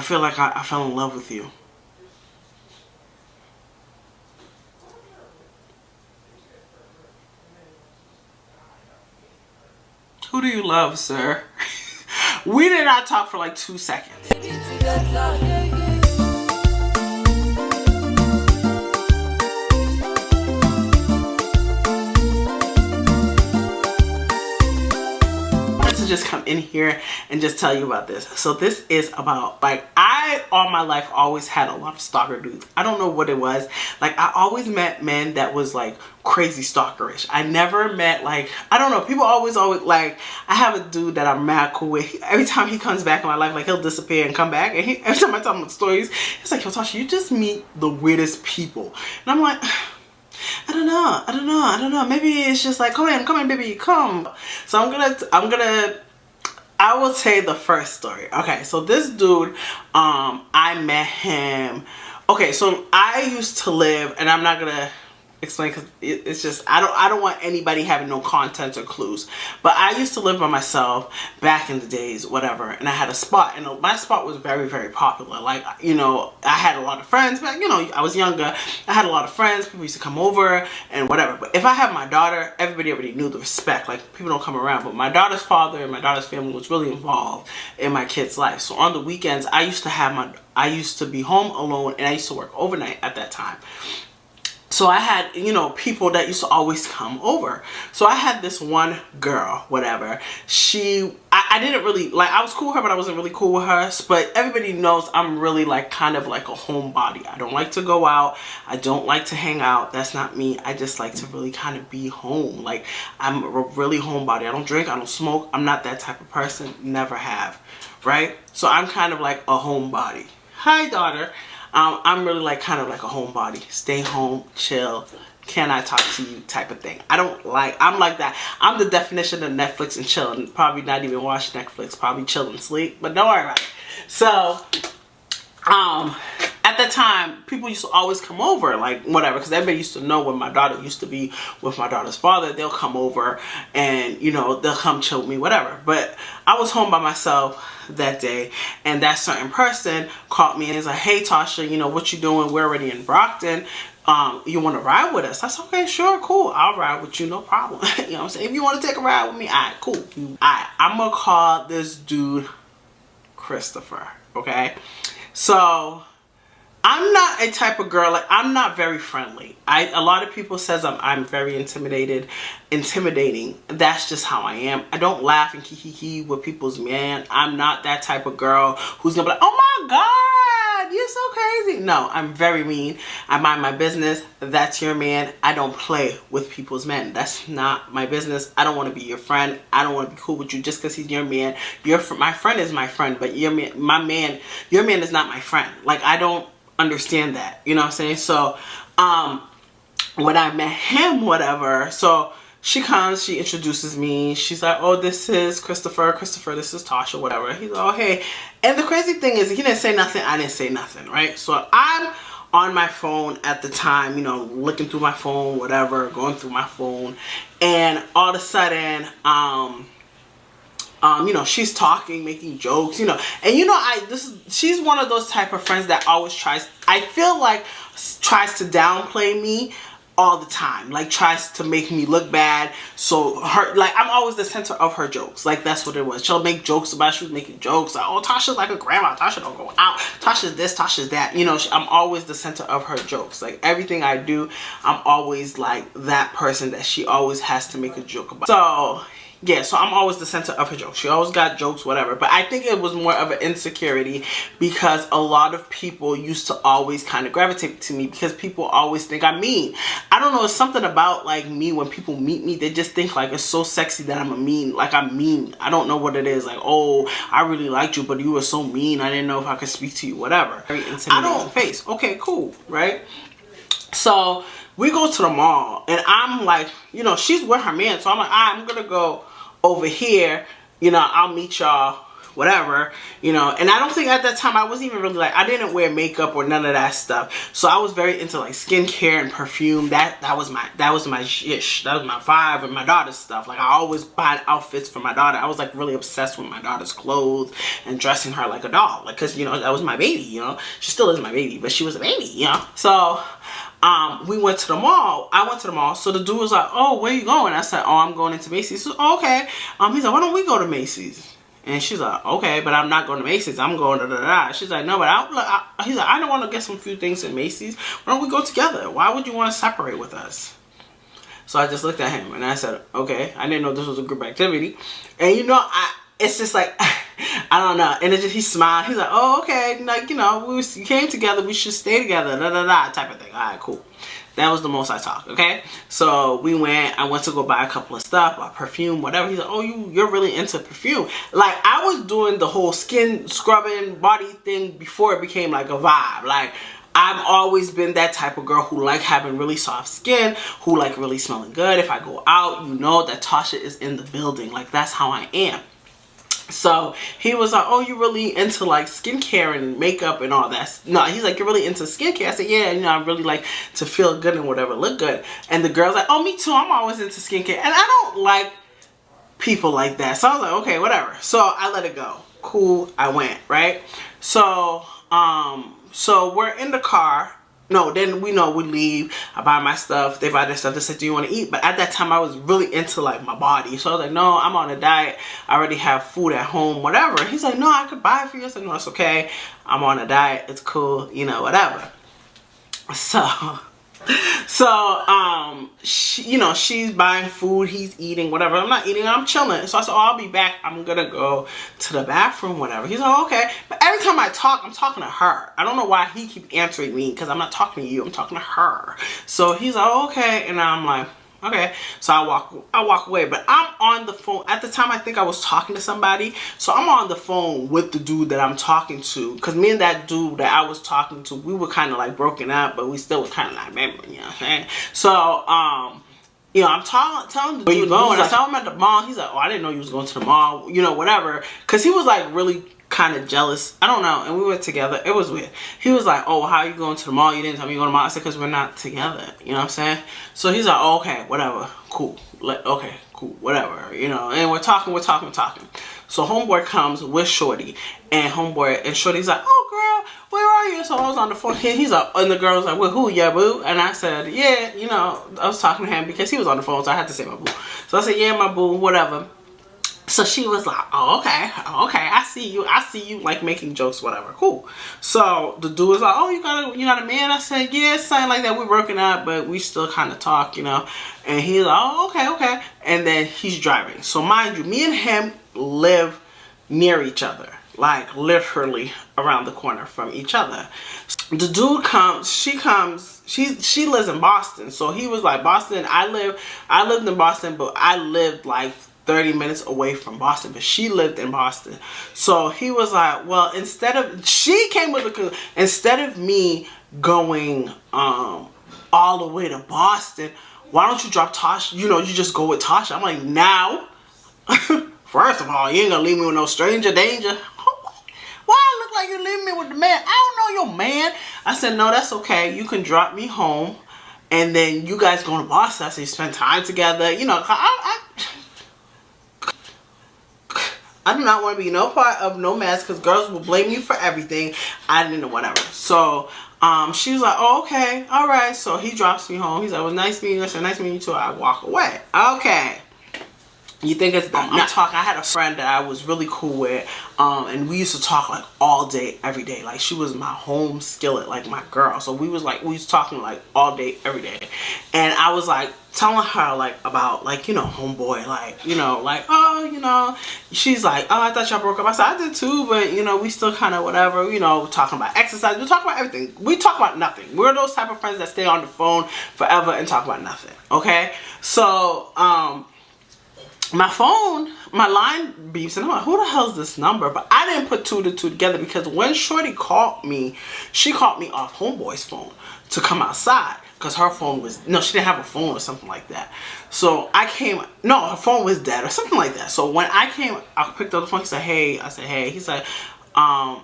feel like I fell in love with you. Who do you love, sir? We did not talk for like 2 seconds. Just come in here and just tell you about this. So this is about, like, I all my life always had a lot of stalker dudes. I don't know what it was. Like, I always met men that was like crazy stalkerish. I never met, like, I don't know, people always like, I have a dude that I'm mad cool with. Every time he comes back in my life, like, he'll disappear and come back, and every time I tell him stories, it's like, yo, Tasha, you just meet the weirdest people. And I'm like, I don't know. Maybe it's just like, come in, baby, come. So I will say the first story. Okay, so this dude, I met him. Okay, so I used to live, and I'm not gonna explain because it's just, I don't want anybody having no content or clues, but I used to live by myself back in the days, whatever, and I had a spot, and my spot was very, very popular. Like, you know, I had a lot of friends, but, you know, I was younger, I had a lot of friends, people used to come over and whatever. But if I had my daughter, everybody already knew the respect, like, people don't come around. But my daughter's father and my daughter's family was really involved in my kid's life. So on the weekends, I used to be home alone, and I used to work overnight at that time. So I had, you know, people that used to always come over. So I had this one girl, whatever. I didn't really, like, I was cool with her, but I wasn't really cool with her. But everybody knows I'm really, like, kind of like a homebody. I don't like to go out. I don't like to hang out. That's not me. I just like to really kind of be home. Like, I'm a really homebody. I don't drink. I don't smoke. I'm not that type of person. Never have. Right? So I'm kind of like a homebody. Hi, daughter. I'm really like kind of like a homebody. Stay home, chill, can I talk to you type of thing. I'm like that. I'm the definition of Netflix and chill, and probably not even watch Netflix, probably chill and sleep, but don't worry about it. So, at that time, people used to always come over, like, whatever, because everybody used to know when my daughter used to be with my daughter's father, they'll come over and, you know, they'll come chill with me, whatever. But I was home by myself that day, and that certain person called me and is like, hey, Tasha, you know, what you doing? We're already in Brockton. You want to ride with us? I said, okay, sure, cool. I'll ride with you, no problem. You know what I'm saying? If you want to take a ride with me, all right, cool. I'm going to call this dude Christopher, okay? So I'm not a type of girl, like, I'm not very friendly. A lot of people says I'm very intimidating. That's just how I am. I don't laugh and kiki with people's man. I'm not that type of girl who's gonna be like, oh my God, you're so crazy. No, I'm very mean. I mind my business. That's your man. I don't play with people's men. That's not my business. I don't want to be your friend. I don't want to be cool with you just because he's your man. My friend is my friend, but your man is not my friend. Like, I don't understand that, you know what I'm saying? So when I met him, whatever, so she comes, she introduces me, she's like, oh, this is Christopher, this is Tasha, whatever. He's like, oh, hey. And the crazy thing is, he didn't say nothing, I didn't say nothing, right? So I'm on my phone at the time, you know, looking through my phone, whatever, going through my phone, and all of a sudden, you know, she's talking, making jokes, you know, and you know, she's one of those type of friends that always tries to downplay me all the time, like, tries to make me look bad. So I'm always the center of her jokes. Like, that's what it was. She'll make jokes about, she was making jokes like, oh, Tasha's like a grandma, Tasha don't go out, Tasha's this, Tasha's that, you know. I'm always the center of her jokes. Like, everything I do, I'm always like that person that she always has to make a joke about. So yeah, so I'm always the center of her jokes. She always got jokes, whatever. But I think it was more of an insecurity because a lot of people used to always kind of gravitate to me because people always think I'm mean. I don't know, it's something about, like, me, when people meet me, they just think, like, it's so sexy that I'm mean. I don't know what it is. Like, oh, I really liked you, but you were so mean. I didn't know if I could speak to you, whatever. Very intimidating face. Okay, cool, right? So we go to the mall, and I'm like, you know, she's with her man, so I'm like, I'm gonna go over here, you know, I'll meet y'all whatever, you know. And I don't think at that time I was even really like, I didn't wear makeup or none of that stuff. So I was very into like skincare and perfume. That was my ish. That was my vibe and my daughter's stuff. Like I always buy outfits for my daughter. I was like really obsessed with my daughter's clothes and dressing her like a doll. Like, cause you know, that was my baby, you know. She still is my baby, but she was a baby, you know. So we went to the mall. I went to the mall. So the dude was like, oh, where you going? I said, oh, I'm going into Macy's. He said, oh, okay. He's like, why don't we go to Macy's? And she's like, okay, but I'm not going to Macy's. I'm going to da-da-da. She's like, no, but he's like, I don't want to get some few things in Macy's. Why don't we go together? Why would you want to separate with us? So I just looked at him and I said, okay. I didn't know this was a group activity. And you know, it's just like, I don't know. And it just, he smiled. He's like, oh, okay. Like, you know, we came together. We should stay together. Da-da-da type of thing. All right, cool. That was the most I talked, okay? So we went, I went to go buy a couple of stuff, perfume, whatever. He's like, oh, you're really into perfume. Like, I was doing the whole skin scrubbing body thing before it became like a vibe. Like, I've always been that type of girl who like having really soft skin, who like really smelling good. If I go out, you know that Tasha is in the building. Like, that's how I am. So he was like, oh, you really into like skincare and makeup and all that? No, he's like, you're really into skincare? I said, yeah, you know, I really like to feel good and whatever, look good. And the girl's like, oh, me too, I'm always into skincare. And I don't like people like that. So I was like, okay, whatever. So I let it go. Cool, I went, right? So, so we're in the car. No, then we leave. I buy my stuff. They buy their stuff. They said, do you want to eat? But at that time, I was really into like my body. So I was like, no, I'm on a diet. I already have food at home, whatever. He's like, no, I could buy it for you. I said, no, it's okay. I'm on a diet. It's cool, you know, whatever. So, you know, she's buying food, he's eating, whatever. I'm not eating, I'm chilling. So I said, oh, I'll be back. I'm gonna go to the bathroom, whatever. He's like, okay. But every time I talk, I'm talking to her. I don't know why he keeps answering me, because I'm not talking to you, I'm talking to her. So he's like, oh, okay. And I'm like, okay. So I walk away, but I'm on the phone. At the time, I think I was talking to somebody. So I'm on the phone with the dude that I'm talking to. Because me and that dude that I was talking to, we were kind of like broken up, but we still were kind of like, remember, you know what I'm saying? So, you know, I'm telling the dude, where you going? I said, I'm at the mall. He's like, oh, I didn't know you was going to the mall, you know, whatever. Because he was like really kind of jealous. I don't know. And we were together. It was weird. He was like, oh, how are you going to the mall? You didn't tell me you going to the mall. I said, because we're not together. You know what I'm saying? So he's like, oh, okay, whatever. Cool. Okay, cool. Whatever. You know, and we're talking. So homeboy comes with Shorty. And Shorty's like, oh, girl, where are you? So I was on the phone. He's like, and the girl was like, well, who, yeah, boo? And I said, yeah, you know, I was talking to him because he was on the phone. So I had to say my boo. So I said, yeah, my boo, whatever. So she was like, oh, okay, I see you like making jokes, whatever, cool. So the dude was like, oh, you got a man? I said, yeah, something like that. We're working out, but we still kind of talk, you know. And he's like, oh, okay. And then he's driving. So mind you, me and him live near each other, like literally around the corner from each other. The dude comes, she lives in Boston. So he was like, Boston, I lived in Boston, but I lived like 30 minutes away from Boston, but she lived in Boston. So he was like, well, instead of me going all the way to Boston, why don't you drop Tasha? You know, you just go with Tasha. I'm like, now? First of all, you ain't gonna leave me with no stranger danger. Why I look like you leaving me with the man? I don't know your man. I said, no, that's okay. You can drop me home, and then you guys go to Boston. I said, you spend time together. You know, I do not want to be no part of no mess because girls will blame you for everything. I didn't know, whatever. So she was like, oh, okay, all right. So he drops me home. He's like, well, nice meeting you. I said, nice meeting you too. I walk away. Okay. You think it's done? I had a friend that I was really cool with, and we used to talk like all day, every day. Like she was my home skillet, like my girl. So we was talking like all day, every day. And I was like telling her like about like, you know, homeboy, like, you know, like, oh, you know, she's like, oh, I thought y'all broke up. I said, I did too, but you know, we still kind of whatever, you know, talking about exercise. We talk about everything. We talk about nothing. We're those type of friends that stay on the phone forever and talk about nothing. Okay. So, my phone, my line beeps, and I'm like, who the hell is this number? But I didn't put two to two together because when Shorty called me, she called me off homeboy's phone to come outside. because her phone was, no, she didn't have a phone or something like that. So I came, no, her phone was dead or something like that. So when I came, I picked up the phone. He said, hey. I said, hey. He's like, I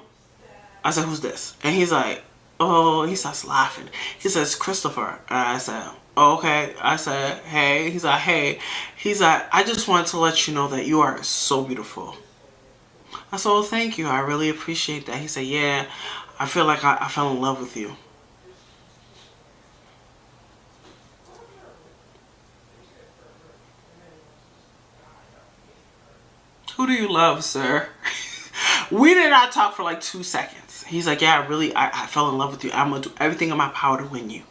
said, who's this? And he's like, oh, he starts laughing. He says, Christopher. And I said, oh, okay. I said, hey. He's like, hey. He's like, I just wanted to let you know that you are so beautiful. I said, oh, thank you. I really appreciate that. He said, yeah, I feel like I fell in love with you. Who do you love, sir? We did not talk for like 2 seconds. He's like, yeah, I fell in love with you. I'm going to do everything in my power to win you.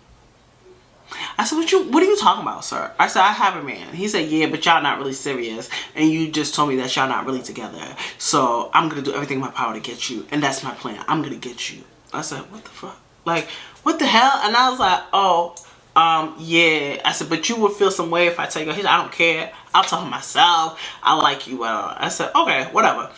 I said, what are you talking about, sir? I said, I have a man. He said, yeah, but y'all not really serious. And you just told me that y'all not really together. So I'm going to do everything in my power to get you. And that's my plan. I'm going to get you. I said, what the fuck? Like, what the hell? And I was like, oh, yeah. I said, but you would feel some way if I tell you. He said, I don't care. I'll tell him myself. I like you. I said, okay, whatever.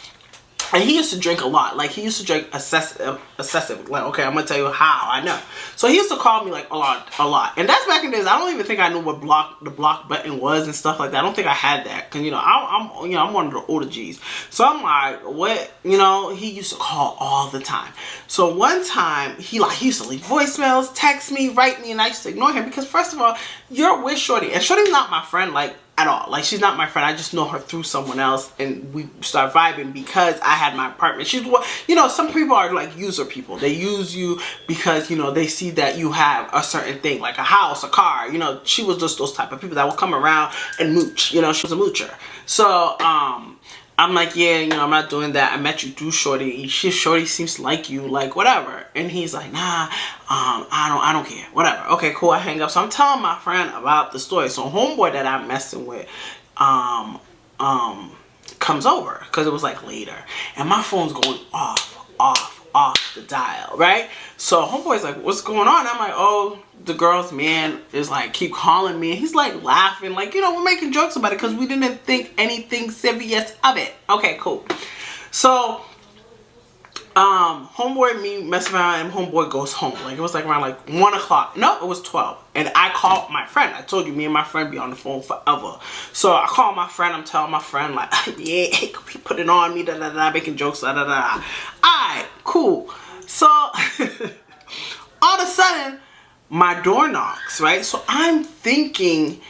And he used to drink a lot. Like, he used to drink excessive. Like, okay, I'm going to tell you how I know. So he used to call me, like, a lot. And that's back in the days. I don't even think I knew what the block button was and stuff like that. I don't think I had that. Because, you know, I'm one of the older G's. So I'm like, what? You know, he used to call all the time. So one time, he used to leave voicemails, text me, write me, and I used to ignore him. Because, first of all, you're with Shorty. And Shorty's not my friend, like, at all. Like, she's not my friend. I just know her through someone else, and we start vibing because I had my apartment. She's what, you know, some people are like user people. They use you because, you know, they see that you have a certain thing, like a house, a car. You know, she was just those type of people that will come around and mooch. You know, she was a moocher. So I'm like, yeah, you know, I'm not doing that. I met you through Shorty. Shorty seems to like you, like, whatever. And he's like, nah, I don't care. Whatever. Okay, cool. I hang up. So I'm telling my friend about the story. So homeboy that I'm messing with, comes over because it was like later. And my phone's going off the dial, right? So homeboy's like, what's going on? I'm like, oh, the girl's man is like, keep calling me. And he's like laughing, like, you know, we're making jokes about it because we didn't think anything serious of it. Okay, cool. So homeboy and me mess around, and homeboy goes home. Like, it was like around like 1 o'clock. No, it was 12. And I called my friend. I told you, me and my friend be on the phone forever. So I call my friend. I'm telling my friend, like, yeah, he put it on me, making jokes, Alright, cool. So all of a sudden, my door knocks, right? So I'm thinking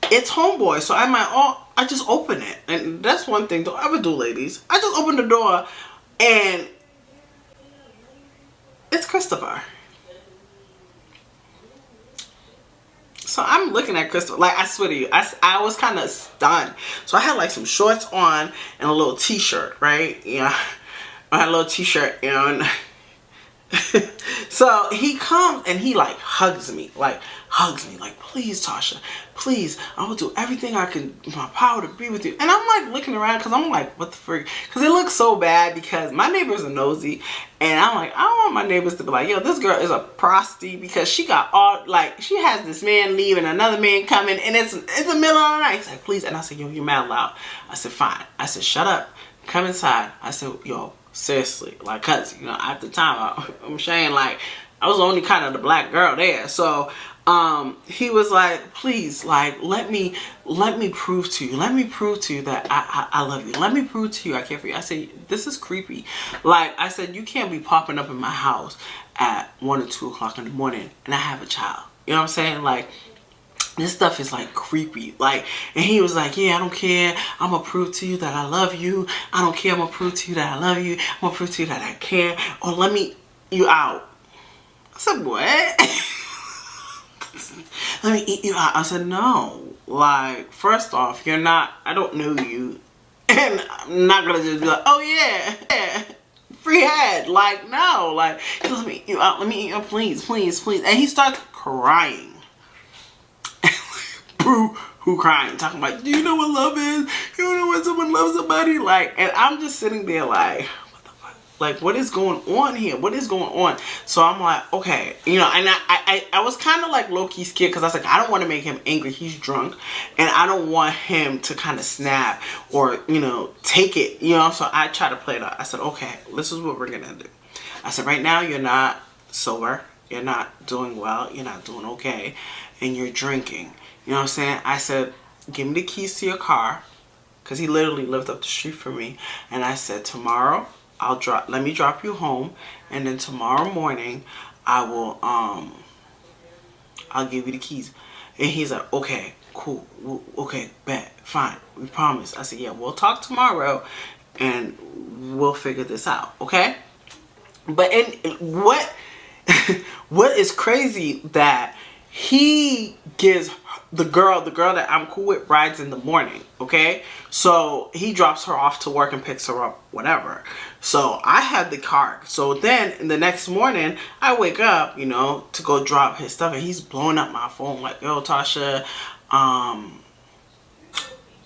it's homeboy. So I'm like, oh, I just open it. And that's one thing, don't ever do, ladies. I just open the door, and it's Christopher. So I'm looking at Christopher, like, I swear to you, I was kind of stunned. So I had like some shorts on and a little t-shirt, right? Yeah, I had a little t-shirt, you know, and so he comes and he like hugs me, like, please, Tasha, please, I will do everything I can in my power to be with you. And I'm like looking around because I'm like, what the frick? Because it looks so bad because my neighbors are nosy, and I'm like, I don't want my neighbors to be like, yo, this girl is a prostitute because she got all, like, she has this man leaving, another man coming, and it's the middle of the night. He's like, please. And I said, yo, you're mad loud. I said, fine. I said, shut up, come inside. I said, yo, seriously, like, cause, you know, at the time, I'm saying, like, I was the only kind of the black girl there. So he was like, please, like, let me prove to you. Let me prove to you that I love you. Let me prove to you I care for you. I said, this is creepy. Like, I said, you can't be popping up in my house at 1 or 2 o'clock in the morning and I have a child. You know what I'm saying? Like, this stuff is like creepy. Like, and he was like, yeah, I don't care. I'm gonna prove to you that I love you. I don't care. I'm gonna prove to you that I love you. I'm gonna prove to you that I care. Or let me you out. I said, what? Let me eat you out. I said, no. Like, first off, you're not, I don't know you. And I'm not gonna just be like, oh yeah, free head. Like, no. Like, let me eat you out. Let me eat you out, please, please, please. And he starts crying. Who crying, talking about, do you know what love is? You don't know when someone loves somebody? Like, and I'm just sitting there like, what the fuck? Like, what is going on here? What is going on? So I'm like, okay, you know, and I was kind of like low-key scared because I was like, I don't want to make him angry. He's drunk, and I don't want him to kind of snap or, you know, take it, you know. So I tried to play it out. I said, okay, this is what we're gonna do. I said, right now you're not sober. you're not doing well, you're not doing okay, and you're drinking. You know what I'm saying? I said, give me the keys to your car, because he literally lived up the street from me. And I said, tomorrow, let me drop you home, and then tomorrow morning, I'll give you the keys. And he's like, okay, cool, okay, bet, fine, we promise. I said, yeah, we'll talk tomorrow, and we'll figure this out, okay? But what what is crazy that he gives the girl that I'm cool with rides in the morning, okay? So he drops her off to work and picks her up, whatever. So I had the car. So then the next morning I wake up, you know, to go drop his stuff, and he's blowing up my phone like, yo, Tasha,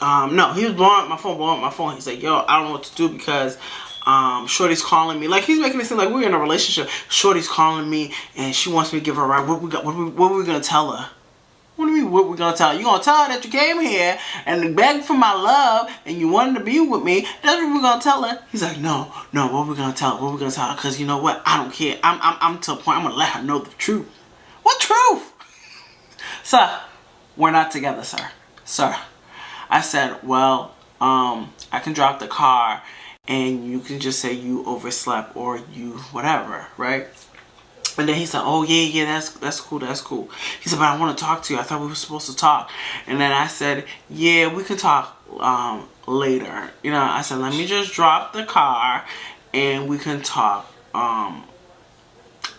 no, he was blowing up my phone. He's like, yo, I don't know what to do because Shorty's calling me. Like, he's making it seem like we're in a relationship. Shorty's calling me and she wants me to give her a ride. What are we gonna tell her? What do you mean, what we gonna tell her? You gonna tell her that you came here and begged for my love and you wanted to be with me? That's what we're gonna tell her. He's like, no, what we gonna tell her? What we gonna tell her? Cause you know what? I don't care. I'm to a point. I'm gonna let her know the truth. What truth? Sir, we're not together, sir. Sir. I said, well, I can drop the car and you can just say you overslept or you whatever, right? And then he said, oh, yeah, that's cool. He said, but I want to talk to you. I thought we were supposed to talk. And then I said, yeah, we can talk later. You know, I said, let me just drop the car and we can talk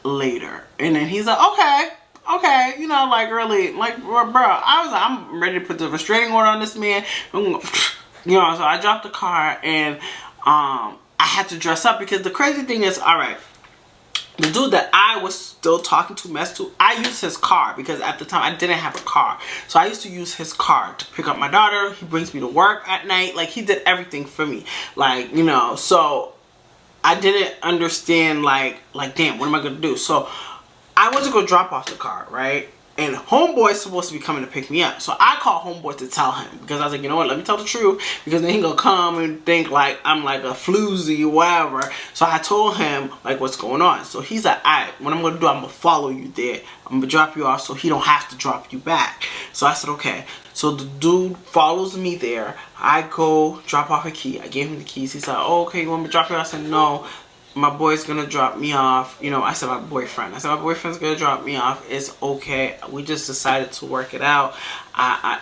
later. And then he's like, okay, you know, like really, like, bro, I'm ready to put the restraining order on this man. You know, so I dropped the car and I had to dress up because the crazy thing is, all right, the dude that I was still talking to, messed to, I used his car because at the time I didn't have a car. So I used to use his car to pick up my daughter. He brings me to work at night. Like, he did everything for me. Like, you know, so I didn't understand, like damn, what am I going to do? So I went to go drop off the car, right? And homeboy's supposed to be coming to pick me up. So I called homeboy to tell him. Because I was like, you know what, let me tell the truth. Because then he gonna come and think like I'm like a floozy or whatever. So I told him like what's going on. So he's like, alright, what I'm gonna do, I'm gonna follow you there. I'm gonna drop you off so he don't have to drop you back. So I said, okay. So the dude follows me there. I go drop off a key. I gave him the keys. He said, oh, okay, you want me to drop you off? I said, no. My boy's gonna drop me off. You know, I said my boyfriend. I said my boyfriend's gonna drop me off. It's okay. We just decided to work it out.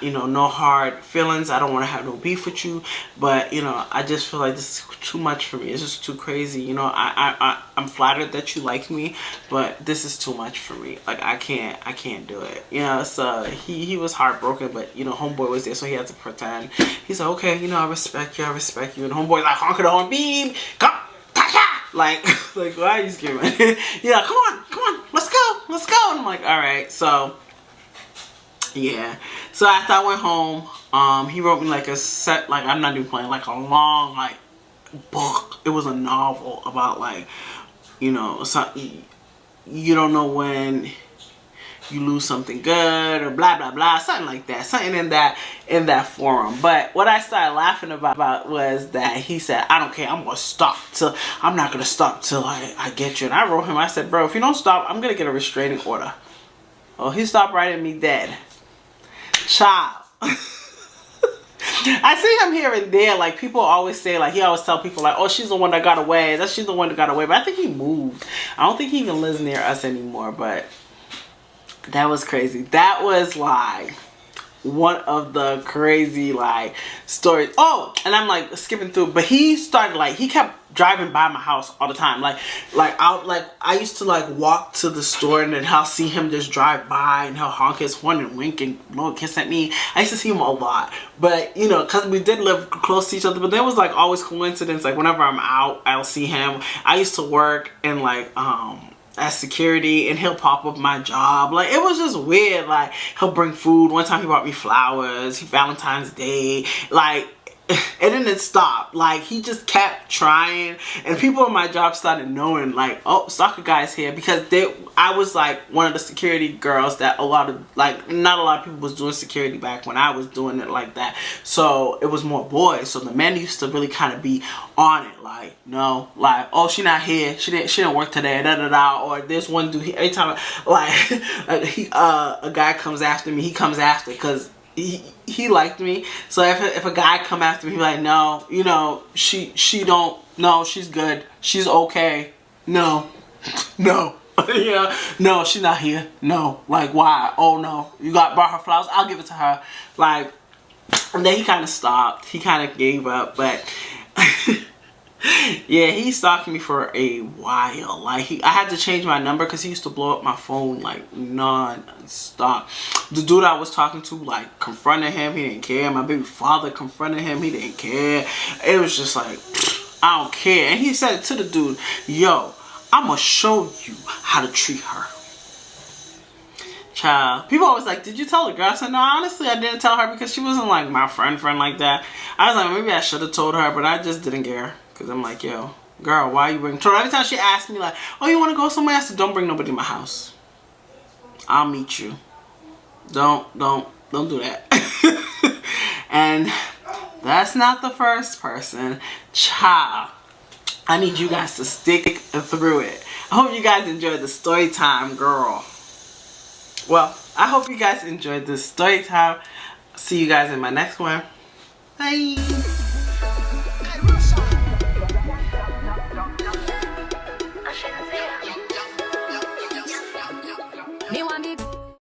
You know, no hard feelings. I don't want to have no beef with you. But, you know, I just feel like this is too much for me. It's just too crazy. You know, I'm flattered that you like me, but this is too much for me. Like, I can't do it. You know, so he was heartbroken, but, you know, homeboy was there, so he had to pretend. He said, okay, you know, I respect you. And homeboy's like, honking the horn, beep, come. Like why are you screaming? Yeah, come on, let's go. And I'm like, all right. So yeah. So after I went home, he wrote me like a set, like I'm not even playing, like a long like book. It was a novel about like, you know, something you don't know when you lose something good or blah blah blah, something like that, something in that forum. But what I started laughing about was that he said, I don't care, I'm not gonna stop till I get you. And I wrote him, I said, bro, if you don't stop, I'm gonna get a restraining order. Oh, he stopped writing me dead. Child. I see him here and there, like people always say, like he always tell people like, oh, she's the one that got away, she's the one that got away. But I think he moved. I don't think he even lives near us anymore. But that was crazy. That was like one of the crazy like stories. Oh, and I'm like skipping through, but he started like, he kept driving by my house all the time. I used to like walk to the store and then I'll see him just drive by and he'll honk his horn and wink and blow a kiss at me. I used to see him a lot, but you know, cause we did live close to each other, but there was like always coincidence. Like whenever I'm out, I'll see him. I used to work in like, as security and he'll pop up my job. Like it was just weird. Like he'll bring food. One time he brought me flowers. Valentine's Day. Like And then it stopped. Like, he just kept trying, and people in my job started knowing, like, oh, stalker guy's here, because I was like one of the security girls that not a lot of people was doing security back when I was doing it like that. So it was more boys. So the men used to really kind of be on it, like, no, like, oh, she not here, she didn't work today, da da da. Or this one dude, every time a guy comes after me, he comes after because he liked me. So if a guy come after me, he like, no, you know, she don't, no, she's good, she's okay, no, yeah, no, she's not here, no, like, why? Oh no, you brought her flowers, I'll give it to her. Like, and then he kind of stopped, he kind of gave up. But yeah, he stalked me for a while. Like, I had to change my number because he used to blow up my phone like non-stop. The dude I was talking to, like, confronted him, he didn't care. My baby father confronted him, he didn't care. It was just like, I don't care. And he said to the dude, yo, I'm gonna show you how to treat her. Child, people always like, did you tell the girl? I said, no, honestly, I didn't tell her because she wasn't like my friend like that. I was like, maybe I should have told her, but I just didn't care. Because I'm like, yo, girl, why you bring... So every time she asked me, like, oh, you want to go somewhere? I said, don't bring nobody in my house. I'll meet you. Don't do that. And that's not the first person. Child, I need you guys to stick through it. I hope you guys enjoyed the story time, girl. Well, I hope you guys enjoyed this story time. See you guys in my next one. Bye. Me want it.